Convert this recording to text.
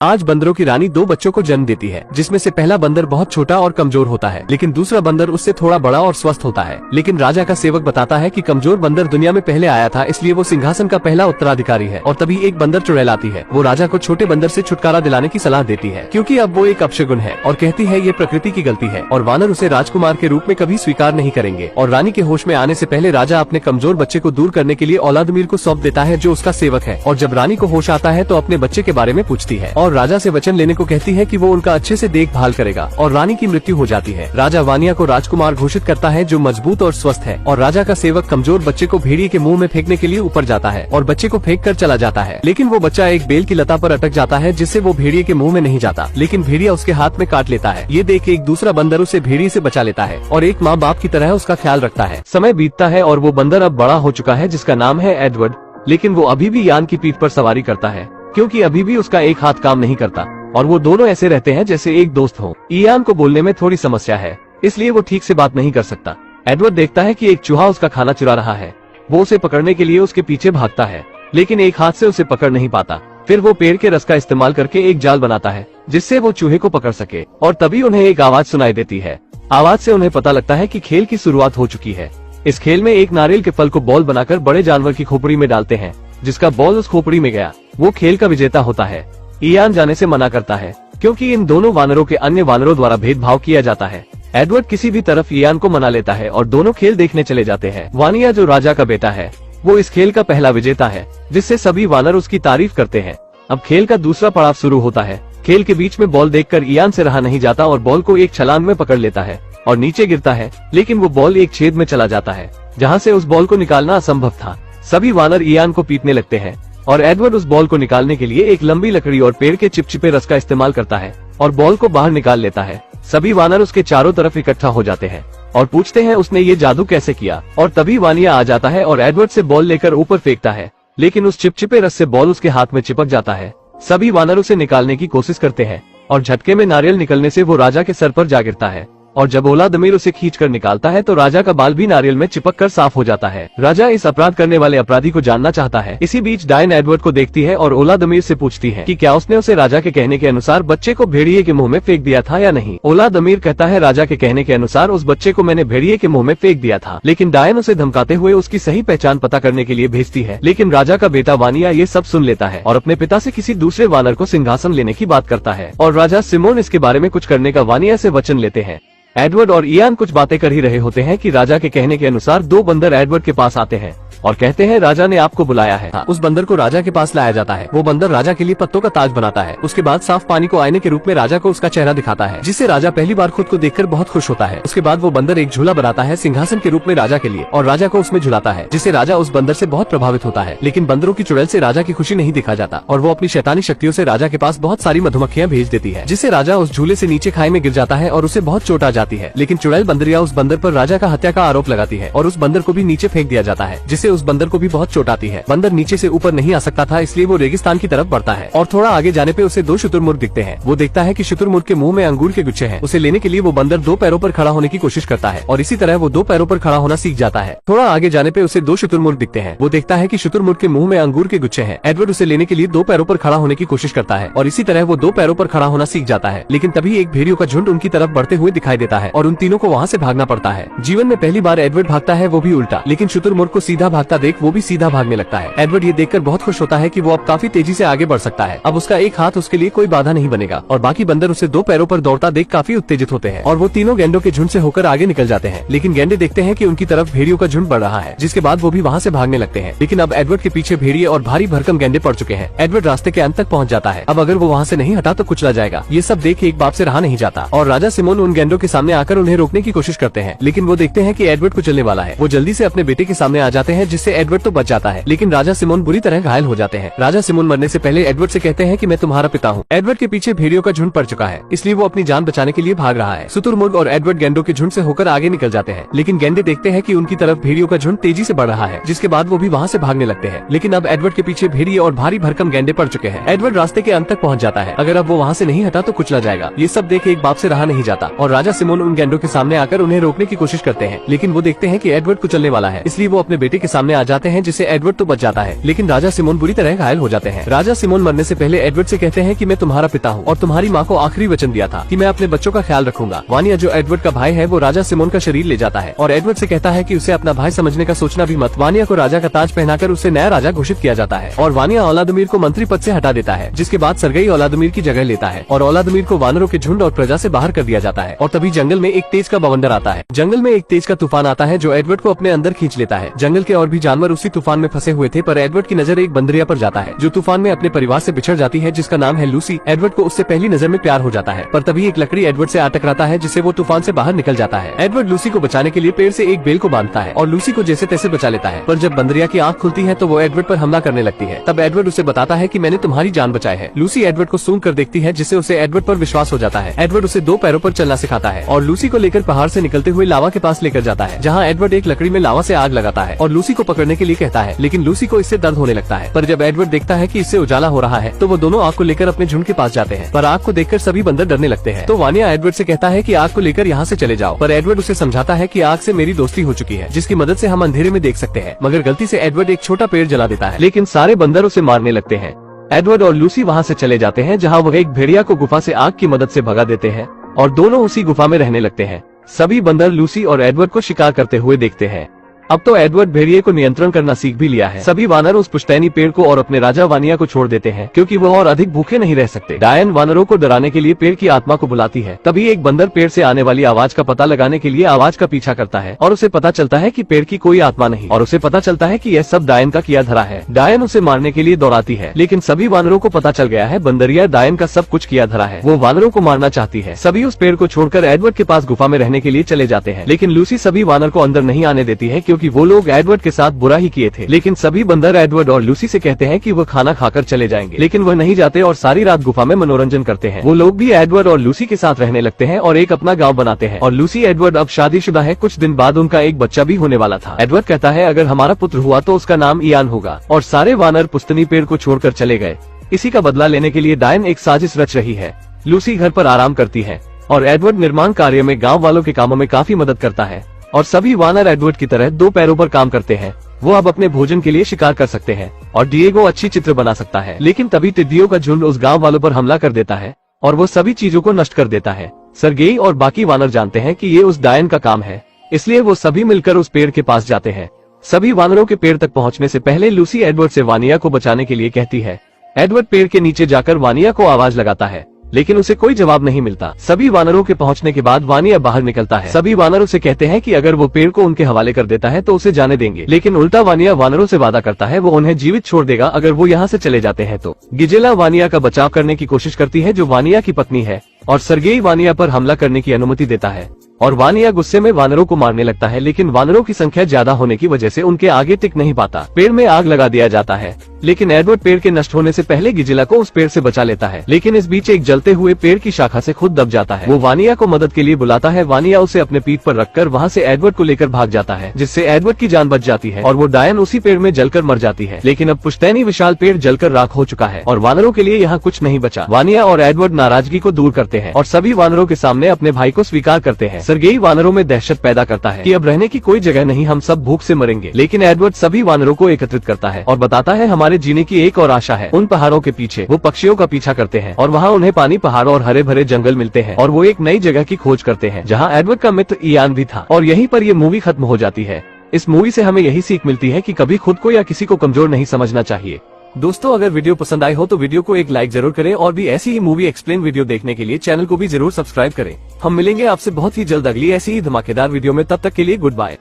आज बंदरों की रानी दो बच्चों को जन्म देती है, जिसमें से पहला बंदर बहुत छोटा और कमजोर होता है, लेकिन दूसरा बंदर उससे थोड़ा बड़ा और स्वस्थ होता है। लेकिन राजा का सेवक बताता है कि कमजोर बंदर दुनिया में पहले आया था, इसलिए वो सिंहासन का पहला उत्तराधिकारी है। और तभी एक बंदर चुड़ैल आती है। वो राजा को छोटे बंदर से छुटकारा दिलाने की सलाह देती है, क्योंकि अब वो एक अपशगुन है, और कहती है ये प्रकृति की गलती है और वानर उसे राजकुमार के रूप में कभी स्वीकार नहीं करेंगे। और रानी के होश में आने से पहले राजा अपने कमजोर बच्चे को दूर करने के लिए औलादमीर को सौंप देता है, जो उसका सेवक है। और जब रानी को होश आता है तो अपने बच्चे के बारे में पूछती है और राजा से वचन को कहती है कि वो उनका अच्छे से देखभाल करेगा। और रानी की मृत्यु हो जाती है। राजा वानिया को राजकुमार घोषित करता है, जो मजबूत और स्वस्थ है। और राजा का सेवक कमजोर बच्चे को भेड़िए के मुंह में फेंकने के लिए ऊपर जाता है और बच्चे को फेंक कर चला जाता है। लेकिन वो बच्चा एक बेल की लता पर अटक जाता है, जिससे वो भेड़िए के मुंह में नहीं जाता, लेकिन भेड़िया उसके हाथ में काट लेता है। ये देख एक दूसरा बंदर उसे भेड़िए से बचा लेता है और एक माँ बाप की तरह उसका ख्याल रखता है। समय बीतता है और वो बंदर अब बड़ा हो चुका है, जिसका नाम है एडवर्ड। लेकिन वो अभी भी यान की पीठ पर सवारी करता है, क्योंकि अभी भी उसका एक हाथ काम नहीं करता। और वो दोनों ऐसे रहते हैं जैसे एक दोस्त हो। इयान को बोलने में थोड़ी समस्या है, इसलिए वो ठीक से बात नहीं कर सकता। एडवर्ड देखता है कि एक चूहा उसका खाना चुरा रहा है। वो उसे पकड़ने के लिए उसके पीछे भागता है, लेकिन एक हाथ से उसे पकड़ नहीं पाता। फिर वो पेड़ के रस का इस्तेमाल करके एक जाल बनाता है, जिससे वो चूहे को पकड़ सके। और तभी उन्हें एक आवाज सुनाई देती है। आवाज से उन्हें पता लगता है कि खेल की शुरुआत हो चुकी है। इस खेल में एक नारियल के फल को बॉल बनाकर बड़े जानवर की खोपड़ी में डालते हैं। जिसका बॉल उस खोपड़ी में गया, वो खेल का विजेता होता है। इयान जाने से मना करता है, क्योंकि इन दोनों वानरों के अन्य वानरों द्वारा भेदभाव किया जाता है। एडवर्ड किसी भी तरफ इयान को मना लेता है और दोनों खेल देखने चले जाते हैं। वानिया, जो राजा का बेटा है, वो इस खेल का पहला विजेता है, जिससे सभी वानर उसकी तारीफ करते हैं। अब खेल का दूसरा पड़ाव शुरू होता है। खेल के बीच में बॉल देखकर इयान से रहा नहीं जाता और बॉल को एक छलांग में पकड़ लेता है और नीचे गिरता है। लेकिन वो बॉल एक छेद में चला जाता है, जहाँ से उस बॉल को निकालना असंभव था। सभी वानर इयान को पीटने लगते हैं और एडवर्ड उस बॉल को निकालने के लिए एक लंबी लकड़ी और पेड़ के चिपचिपे रस का इस्तेमाल करता है और बॉल को बाहर निकाल लेता है। सभी वानर उसके चारों तरफ इकट्ठा हो जाते हैं और पूछते हैं उसने ये जादू कैसे किया। और तभी वानिया आ जाता है और एडवर्ड से बॉल लेकर ऊपर फेंकता है, लेकिन उस चिपचिपे रस से बॉल उसके हाथ में चिपक जाता है। सभी वानर उसे निकालने की कोशिश करते हैं और झटके में नारियल निकलने से वो राजा के सर पर जा गिरता है। और जब औलादमीर उसे खींचकर निकालता है तो राजा का बाल भी नारियल में चिपककर साफ हो जाता है। राजा इस अपराध करने वाले अपराधी को जानना चाहता है। इसी बीच डायन एडवर्ड को देखती है और औलादमीर से पूछती है कि क्या उसने उसे राजा के कहने के अनुसार बच्चे को भेड़िए के मुंह में फेंक दिया था या नहीं। औलादमीर कहता है, राजा के कहने के अनुसार उस बच्चे को मैंने भेड़िए के मुंह में फेंक दिया था। लेकिन डायन उसे धमकाते हुए उसकी सही पहचान पता करने के लिए भेजती है। लेकिन राजा का बेटा वानिया ये सब सुन लेता है और अपने पिता से किसी दूसरे वानर को सिंहासन लेने की बात करता है। और राजा सिमोन इसके बारे में कुछ करने का वानिया से वचन लेते हैं। एडवर्ड और इयान कुछ बातें कर ही रहे होते हैं कि राजा के कहने के अनुसार दो बंदर एडवर्ड के पास आते हैं और कहते हैं, राजा ने आपको बुलाया है। उस बंदर को राजा के पास लाया जाता है। वो बंदर राजा के लिए पत्तों का ताज बनाता है। उसके बाद साफ पानी को आईने के रूप में राजा को उसका चेहरा दिखाता है, जिससे राजा पहली बार खुद को देखकर बहुत खुश होता है। उसके बाद वो बंदर एक झूला बनाता है सिंहासन के रूप में राजा के लिए और राजा को उसमें झुलाता है, जिससे राजा उस बंदर से बहुत प्रभावित होता है। लेकिन बंदरों की चुड़ैल से राजा की खुशी नहीं दिखा जाता और वो अपनी शैतानी शक्तियों से राजा के पास बहुत सारी मधुमक्खियां भेज देती है, जिससे राजा उस झूले से नीचे खाई में गिर जाता है और उसे बहुत चोट आ जाती है। लेकिन चुड़ैल बंदरिया उस बंदर पर राजा का हत्या का आरोप लगाती है और उस बंदर को भी नीचे फेंक दिया जाता है, जिससे उस बंदर को भी बहुत चोट आती है। बंदर नीचे से ऊपर नहीं आ सकता था, इसलिए वो रेगिस्तान की तरफ बढ़ता है। और थोड़ा आगे जाने पे उसे दो शुतुरमुर्ग दिखते हैं। वो देखता है कि शुतुरमुर्ग के मुंह में अंगूर के गुच्छे हैं। उसे लेने के लिए वो बंदर दो पैरों पर खड़ा होने की कोशिश करता है और इसी तरह वो दो पैरों पर खड़ा होना सीख जाता है। थोड़ा आगे जाने पे उसे दो शुतुरमुर्ग दिखते हैं। वो देखता है कि शुतुरमुर्ग के मुंह में अंगूर के गुच्छे हैं। एडवर्ड उसे लेने के लिए दो पैरों पर खड़ा होने की कोशिश करता है और इसी तरह वो दो पैरों पर खड़ा होना सीख जाता है। लेकिन तभी एक भेड़ियों का झुंड उनकी तरफ बढ़ते हुए दिखाई देता है और उन तीनों को वहाँ से भागना पड़ता है। जीवन में पहली बार एडवर्ड भागता है, वो भी उल्टा। लेकिन शुतुरमुर्ग को सीधा भागता देख वो भी सीधा भागने लगता है। एडवर्ड ये देखकर बहुत खुश होता है कि वो अब काफी तेजी से आगे बढ़ सकता है। अब उसका एक हाथ उसके लिए कोई बाधा नहीं बनेगा। और बाकी बंदर उसे दो पैरों पर दौड़ता देख काफी उत्तेजित होते हैं और वो तीनों गेंडों के झुंड से होकर आगे निकल जाते हैं। लेकिन गेंडे देखते हैं कि उनकी तरफ भेड़ियों का झुंड बढ़ रहा है, जिसके बाद वो भी वहाँ से भागने लगते हैं। लेकिन अब एडवर्ड के पीछे भेड़िए और भारी भरकम गेंडे पड़ चुके हैं। एडवर्ड रास्ते के अंत तक पहुँच जाता है। अब अगर वो वहाँ से नहीं हटा तो कुचला जाएगा। ये सब देख एक बाप से रहा नहीं जाता और राजा सिमोन उन गेंडों के सामने आकर उन्हें रोकने की कोशिश करते हैं। लेकिन वो देखते हैं कि एडवर्ड कुचलने वाला है। वो जल्दी से अपने बेटे के सामने आ जाते हैं, जिससे एडवर्ड तो बच जाता है, लेकिन राजा सिमोन बुरी तरह घायल हो जाते हैं। राजा सिमोन मरने से पहले एडवर्ड से कहते हैं कि मैं तुम्हारा पिता हूँ। एडवर्ड के पीछे भेड़ियों का झुंड पड़ चुका है, इसलिए वो अपनी जान बचाने के लिए भाग रहा है। शुतुरमुर्ग और एडवर्ड गेंडों के झुंड से होकर आगे निकल जाते हैं। लेकिन गेंडे देखते हैं कि उनकी तरफ भेड़ियों का झुंड तेजी से बढ़ रहा है, जिसके बाद वो भी वहाँ से भागने लगते हैं। लेकिन अब एडवर्ड के पीछे भेड़िए और भारी भरकम गेंडे पड़ चुके हैं। एडवर्ड रास्ते के अंत तक पहुँच जाता है। अगर अब वो वहाँ से नहीं हटा तो कुचला जाएगा। ये सब देख एक बाप से रहा नहीं जाता और राजा सिमोन उन गेंडों के सामने आकर उन्हें रोकने की कोशिश करते हैं। लेकिन वो देखते हैं कि एडवर्ड कुचलने वाला है, इसलिए वो अपने बेटे के सामने आ जाते हैं, जिससे एडवर्ड तो बच जाता है, लेकिन राजा सिमोन बुरी तरह घायल हो जाते हैं। राजा सिमोन मरने से पहले एडवर्ड से कहते हैं कि मैं तुम्हारा पिता हूँ और तुम्हारी माँ को आखिरी वचन दिया था कि मैं अपने बच्चों का ख्याल रखूंगा। वानिया जो एडवर्ड का भाई है वो राजा सिमोन का शरीर ले जाता है और एडवर्ड से कहता है कि उसे अपना भाई समझने का सोचना भी मत। वानिया को राजा का ताज पहनाकर उसे नया राजा घोषित किया जाता है और वानिया औलादुमीर को मंत्री पद से हटा देता है, जिसके बाद सर्गेई औलादुमीर की जगह लेता है और औलादुमीर को वानरों के झुंड और प्रजा से बाहर कर दिया जाता है। और तभी जंगल में एक तेज का बवंडर आता है। जंगल में एक तेज का तूफान आता है जो एडवर्ड को अपने अंदर खींच लेता है। जंगल के और भी जानवर उसी तूफान में फंसे हुए थे, पर एडवर्ड की नजर एक बंदरिया पर जाता है जो तूफान में अपने परिवार से बिछड़ जाती है, जिसका नाम है लूसी। एडवर्ड को उससे पहली नजर में प्यार हो जाता है, पर तभी एक लकड़ी एडवर्ड से आ टकराता है, जिससे वो तूफान से बाहर निकल जाता है। एडवर्ड लूसी को बचाने के लिए पेड़ से एक बेल को बांधता है और लूसी को जैसे तैसे बचा लेता है, पर जब बंदरिया की आंख खुलती है तो वो एडवर्ड पर हमला करने लगती है। तब एडवर्ड उसे बताता है कि मैंने तुम्हारी जान बचाई है। लूसी एडवर्ड को सूंघ कर देखती है, जिससे उसे एडवर्ड पर विश्वास हो जाता है। एडवर्ड उसे 2 पैरों पर चलना सिखाता है और लूसी को लेकर पहाड़ से निकलते हुए लावा के पास लेकर जाता है, जहाँ एडवर्ड एक लकड़ी में लावा से आग लगाता है और लूसी को पकड़ने के लिए कहता है, लेकिन लूसी को इससे दर्द होने लगता है। पर जब एडवर्ड देखता है कि इससे उजाला हो रहा है तो वो दोनों आग को लेकर अपने झुंड के पास जाते हैं, पर आग को देखकर सभी बंदर डरने लगते हैं। तो वानिया एडवर्ड से कहता है कि आग को लेकर यहाँ से चले जाओ, पर एडवर्ड उसे समझाता है कि आग से मेरी दोस्ती हो चुकी है, जिसकी मदद से हम अंधेरे में देख सकते हैं। मगर गलती से एडवर्ड एक छोटा पेड़ जला देता है, लेकिन सारे बंदर उसे मारने लगते हैं। एडवर्ड और लूसी वहाँ से चले जाते हैं, जहाँ वह एक भेड़िया को गुफा से आग की मदद से भगा देते हैं और दोनों उसी गुफा में रहने लगते हैं। सभी बंदर लूसी और एडवर्ड को शिकार करते हुए देखते हैं। अब तो एडवर्ड भेड़िए को नियंत्रण करना सीख भी लिया है। सभी वानर उस पुश्तैनी पेड़ को और अपने राजा वानिया को छोड़ देते हैं, क्योंकि वो और अधिक भूखे नहीं रह सकते। डायन वानरों को डराने के लिए पेड़ की आत्मा को बुलाती है। तभी एक बंदर पेड़ से आने वाली आवाज का पता लगाने के लिए आवाज का पीछा करता है और उसे पता चलता है कि पेड़ की कोई आत्मा नहीं, और उसे पता चलता है कि यह सब डायन का किया धरा है। डायन उसे मारने के लिए दौड़ाती है, लेकिन सभी वानरों को पता चल गया है बंदरिया डायन का सब कुछ किया धरा है। वो वानरों को मारना चाहती है। सभी उस पेड़ को छोड़कर एडवर्ड के पास गुफा में रहने के लिए चले जाते हैं, लेकिन लूसी सभी वानर को अंदर नहीं आने देती है, क्योंकि वो लोग एडवर्ड के साथ बुरा ही किए थे। लेकिन सभी बंदर एडवर्ड और लूसी से कहते हैं कि वो खाना खाकर चले जाएंगे, लेकिन वह नहीं जाते और सारी रात गुफा में मनोरंजन करते हैं। वो लोग भी एडवर्ड और लूसी के साथ रहने लगते हैं और एक अपना गांव बनाते हैं। और लूसी एडवर्ड अब शादीशुदा है। कुछ दिन बाद उनका एक बच्चा भी होने वाला था। एडवर्ड कहता है अगर हमारा पुत्र हुआ तो उसका नाम इयान होगा। और सारे वानर पुश्तैनी पेड़ को छोड़कर चले गए। इसी का बदला लेने के लिए डायन एक साजिश रच रही है। लूसी घर पर आराम करती है और एडवर्ड निर्माण कार्य में गाँव वालों के कामों में काफी मदद करता है। और सभी वानर एडवर्ड की तरह 2 पैरों पर काम करते हैं। वो अब अपने भोजन के लिए शिकार कर सकते हैं और डिएगो अच्छी चित्र बना सकता है। लेकिन तभी टिड्डियों का झुंड उस गांव वालों पर हमला कर देता है और वो सभी चीजों को नष्ट कर देता है। सर्गेई और बाकी वानर जानते हैं कि ये उस डायन का काम है, इसलिए वो सभी मिलकर उस पेड़ के पास जाते हैं। सभी वानरों के पेड़ तक पहुँचने से पहले लूसी एडवर्ड से वानिया को बचाने के लिए कहती है। एडवर्ड पेड़ के नीचे जाकर वानिया को आवाज लगाता है, लेकिन उसे कोई जवाब नहीं मिलता। सभी वानरों के पहुंचने के बाद वानिया बाहर निकलता है। सभी वानर उसे कहते हैं कि अगर वो पेड़ को उनके हवाले कर देता है तो उसे जाने देंगे, लेकिन उल्टा वानिया वानरों से वादा करता है वो उन्हें जीवित छोड़ देगा अगर वो यहाँ से चले जाते हैं तो। गिजेला वानिया का बचाव करने की कोशिश करती है, जो वानिया की पत्नी है, और सर्गेई वानिया पर हमला करने की अनुमति देता है और वानिया गुस्से में वानरों को मारने लगता है, लेकिन वानरों की संख्या ज्यादा होने की वजह से उनके आगे टिक नहीं पाता। पेड़ में आग लगा दिया जाता है, लेकिन एडवर्ड पेड़ के नष्ट होने से पहले गिजेला को उस पेड़ से बचा लेता है। लेकिन इस बीच एक जलते हुए पेड़ की शाखा से खुद दब जाता है। वो वानिया को मदद के लिए बुलाता है। वानिया उसे अपने पीठ पर रखकर वहाँ से एडवर्ड को लेकर भाग जाता है, जिससे एडवर्ड की जान बच जाती है और वो डायन उसी पेड़ में जलकर मर जाती है। लेकिन अब पुश्तैनी विशाल पेड़ जलकर राख हो चुका है और वानरों के लिए यहाँ कुछ नहीं बचा। वानिया और एडवर्ड नाराजगी को दूर करते हैं और सभी वानरों के सामने अपने भाई को स्वीकार करते हैं। सर्गेई वानरों में दहशत पैदा करता है कि अब रहने की कोई जगह नहीं, हम सब भूख से मरेंगे। लेकिन एडवर्ड सभी वानरों को एकत्रित करता है और बताता है हमारे जीने की एक और आशा है। उन पहाड़ों के पीछे वो पक्षियों का पीछा करते हैं और वहाँ उन्हें पानी, पहाड़ और हरे भरे जंगल मिलते हैं और वो एक नई जगह की खोज करते हैं जहाँ एडवर्ड का मित्र इयान भी था। और यहीं पर ये मूवी खत्म हो जाती है। इस मूवी से हमें यही सीख मिलती है कि कभी खुद को या किसी को कमजोर नहीं समझना चाहिए। दोस्तों, अगर वीडियो पसंद आई हो तो वीडियो को एक लाइक जरूर करें और भी ऐसी ही मूवी एक्सप्लेन वीडियो देखने के लिए चैनल को भी जरूर सब्सक्राइब करें। हम मिलेंगे आपसे बहुत ही जल्द अगली ऐसी ही धमाकेदार वीडियो में। तब तक के लिए गुड बाय।